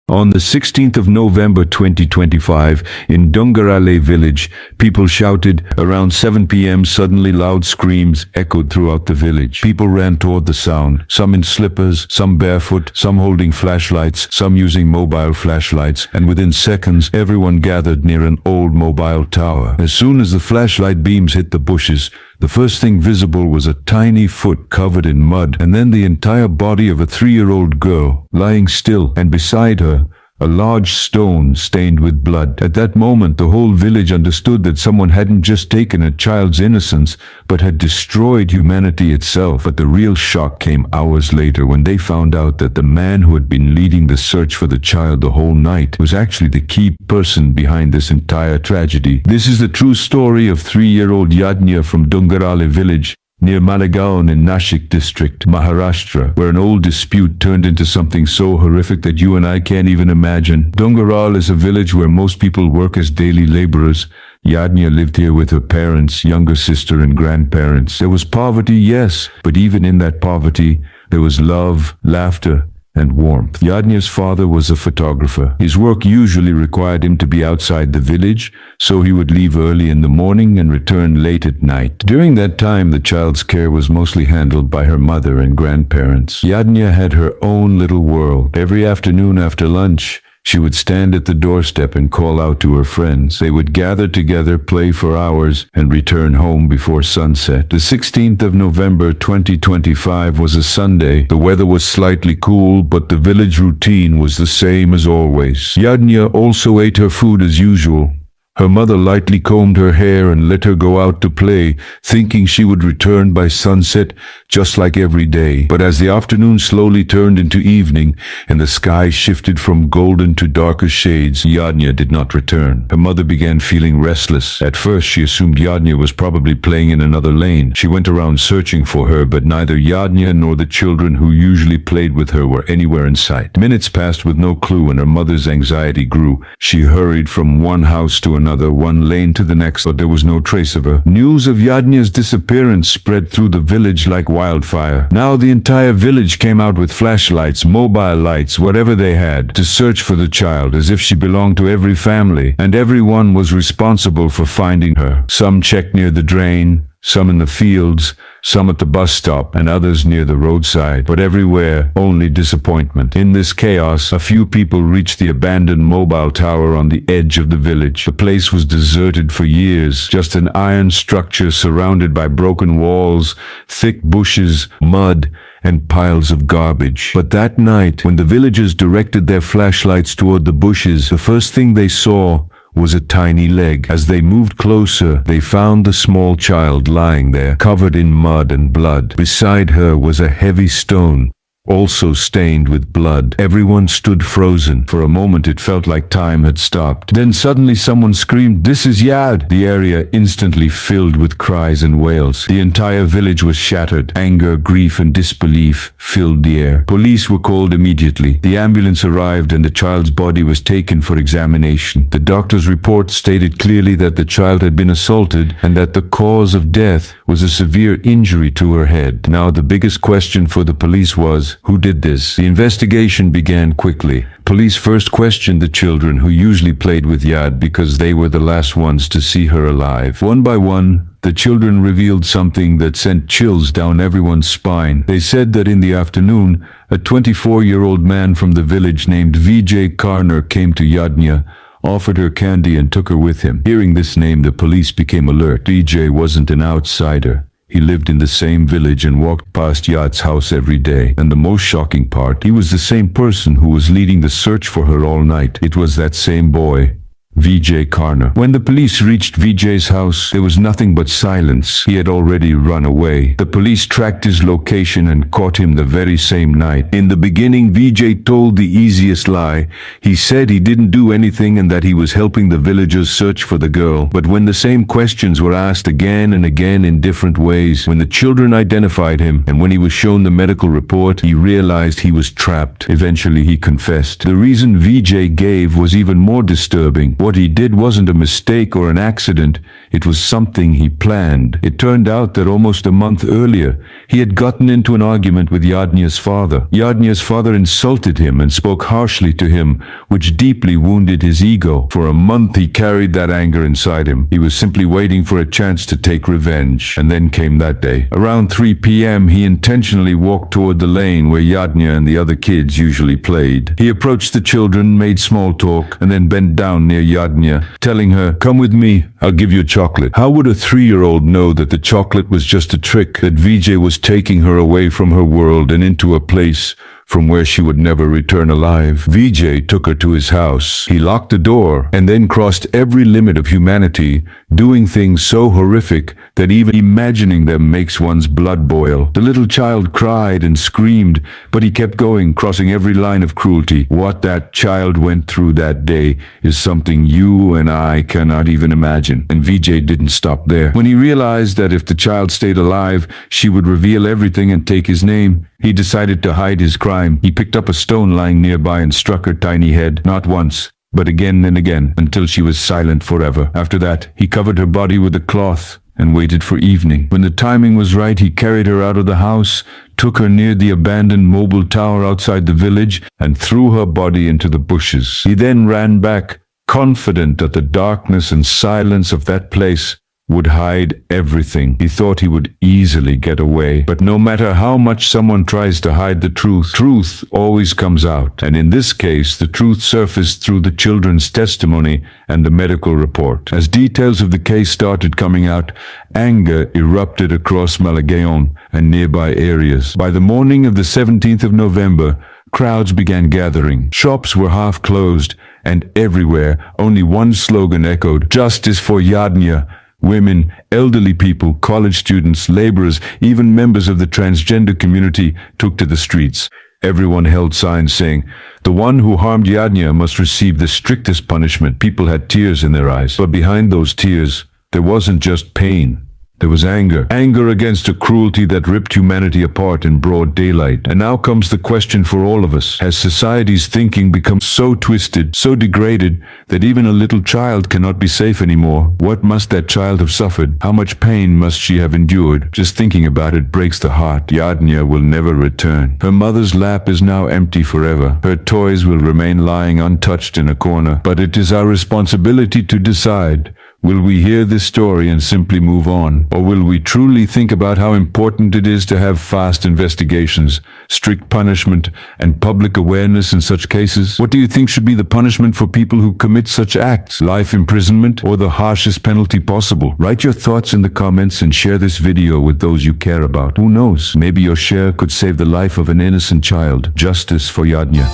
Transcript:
On the 16th of November 2025, in Dungarale village, people shouted. Around 7 p.m. suddenly loud screams echoed throughout the village. People ran toward the sound, some in slippers, some barefoot, some holding flashlights, some using mobile flashlights, and within seconds everyone gathered near an old mobile tower. As soon as the flashlight beams hit the bushes, the first thing visible was a tiny foot covered in mud, and then the entire body of a 3-year-old girl, lying still, and beside her, a large stone stained with blood. At that moment, the whole village understood that someone hadn't just taken a child's innocence, but had destroyed humanity itself. But the real shock came hours later when they found out that the man who had been leading the search for the child the whole night was actually the key person behind this entire tragedy. This is the true story of 3-year-old Yadnya from Dungarale village, near Malegaon in Nashik district, Maharashtra, where an old dispute turned into something so horrific that you and I can't even imagine. Dungaral is a village where most people work as daily laborers. Yadnya lived here with her parents, younger sister, and grandparents. There was poverty, yes, but even in that poverty, there was love, laughter, and warmth. Yadnya's father was a photographer. His work usually required him to be outside the village, so he would leave early in the morning and return late at night. During that time, the child's care was mostly handled by her mother and grandparents. Yadnya had her own little world. Every afternoon after lunch, she would stand at the doorstep and call out to her friends. They would gather together, play for hours, and return home before sunset. The 16th of November 2025 was a Sunday. The weather was slightly cool, but the village routine was the same as always. Yadnya also ate her food as usual. Her mother lightly combed her hair and let her go out to play, thinking she would return by sunset, just like every day. But as the afternoon slowly turned into evening, and the sky shifted from golden to darker shades, Yadnya did not return. Her mother began feeling restless. At first, she assumed Yadnya was probably playing in another lane. She went around searching for her, but neither Yadnya nor the children who usually played with her were anywhere in sight. Minutes passed with no clue, and her mother's anxiety grew. She hurried from one house to another, one lane to the next, but there was no trace of her. News of Yadnya's disappearance spread through the village like wildfire. Now the entire village came out with flashlights, mobile lights, whatever they had, to search for the child, as if she belonged to every family, and everyone was responsible for finding her. Some checked near the drain, some in the fields, some at the bus stop, and others near the roadside. But everywhere, only disappointment. In this chaos, a few people reached the abandoned mobile tower on the edge of the village. The place was deserted for years, just an iron structure surrounded by broken walls, thick bushes, mud, and piles of garbage. But that night, when the villagers directed their flashlights toward the bushes, the first thing they saw was a tiny leg. As they moved closer, they found the small child lying there, covered in mud and blood. Beside her was a heavy stone, also stained with blood. Everyone stood frozen. For a moment it felt like time had stopped. Then suddenly someone screamed, "This is Yad!" The area instantly filled with cries and wails. The entire village was shattered. Anger, grief, and disbelief filled the air. Police were called immediately. The ambulance arrived and the child's body was taken for examination. The doctor's report stated clearly that the child had been assaulted and that the cause of death was a severe injury to her head. Now the biggest question for the police was, who did this? The investigation began quickly. Police first questioned the children who usually played with Yad because they were the last ones to see her alive. One by one, the children revealed something that sent chills down everyone's spine. They said that in the afternoon, a 24-year-old man from the village named Vijay Karner came to Yadnya, offered her candy, and took her with him. Hearing this name, the police became alert. Vijay wasn't an outsider. He lived in the same village and walked past Yad's house every day. And the most shocking part, he was the same person who was leading the search for her all night. It was that same boy, Vijay Karna. When the police reached Vijay's house, there was nothing but silence. He had already run away. The police tracked his location and caught him the very same night. In the beginning, Vijay told the easiest lie. He said he didn't do anything and that he was helping the villagers search for the girl. But when the same questions were asked again and again in different ways, when the children identified him, and when he was shown the medical report, he realized he was trapped. Eventually, he confessed. The reason Vijay gave was even more disturbing. What he did wasn't a mistake or an accident. It was something he planned. It turned out that almost a month earlier, he had gotten into an argument with Yadnya's father. Yadnya's father insulted him and spoke harshly to him, which deeply wounded his ego. For a month he carried that anger inside him. He was simply waiting for a chance to take revenge. And then came that day. Around 3 p.m. he intentionally walked toward the lane where Yadnya and the other kids usually played. He approached the children, made small talk, and then bent down near Yadnya, telling her, "Come with me, I'll give you a chocolate." How would a 3-year-old know that the chocolate was just a trick, that Vijay was taking her away from her world and into a place from where she would never return alive? Vijay took her to his house. He locked the door and then crossed every limit of humanity, doing things so horrific that even imagining them makes one's blood boil. The little child cried and screamed, but he kept going, crossing every line of cruelty. What that child went through that day is something you and I cannot even imagine. And Vijay didn't stop there. When he realized that if the child stayed alive, she would reveal everything and take his name, he decided to hide his crime. He picked up a stone lying nearby and struck her tiny head, not once, but again and again, until she was silent forever. After that, he covered her body with a cloth and waited for evening. When the timing was right, he carried her out of the house, took her near the abandoned mobile tower outside the village, and threw her body into the bushes. He then ran back, confident that the darkness and silence of that place would hide everything. He thought he would easily get away. But no matter how much someone tries to hide the truth, truth always comes out. And in this case, the truth surfaced through the children's testimony and the medical report. As details of the case started coming out, anger erupted across Malagaon and nearby areas. By the morning of the 17th of November, crowds began gathering. Shops were half closed, and everywhere only one slogan echoed: "Justice for Yadnya." Women, elderly people, college students, laborers, even members of the transgender community took to the streets. Everyone held signs saying, "The one who harmed Yadnya must receive the strictest punishment." People had tears in their eyes. But behind those tears, there wasn't just pain. There was anger. Anger against a cruelty that ripped humanity apart in broad daylight. And now comes the question for all of us. Has society's thinking become so twisted, so degraded, that even a little child cannot be safe anymore? What must that child have suffered? How much pain must she have endured? Just thinking about it breaks the heart. Yadnya will never return. Her mother's lap is now empty forever. Her toys will remain lying untouched in a corner. But it is our responsibility to decide. Will we hear this story and simply move on? Or will we truly think about how important it is to have fast investigations, strict punishment, and public awareness in such cases? What do you think should be the punishment for people who commit such acts? Life imprisonment or the harshest penalty possible? Write your thoughts in the comments and share this video with those you care about. Who knows? Maybe your share could save the life of an innocent child. Justice for Yadnya.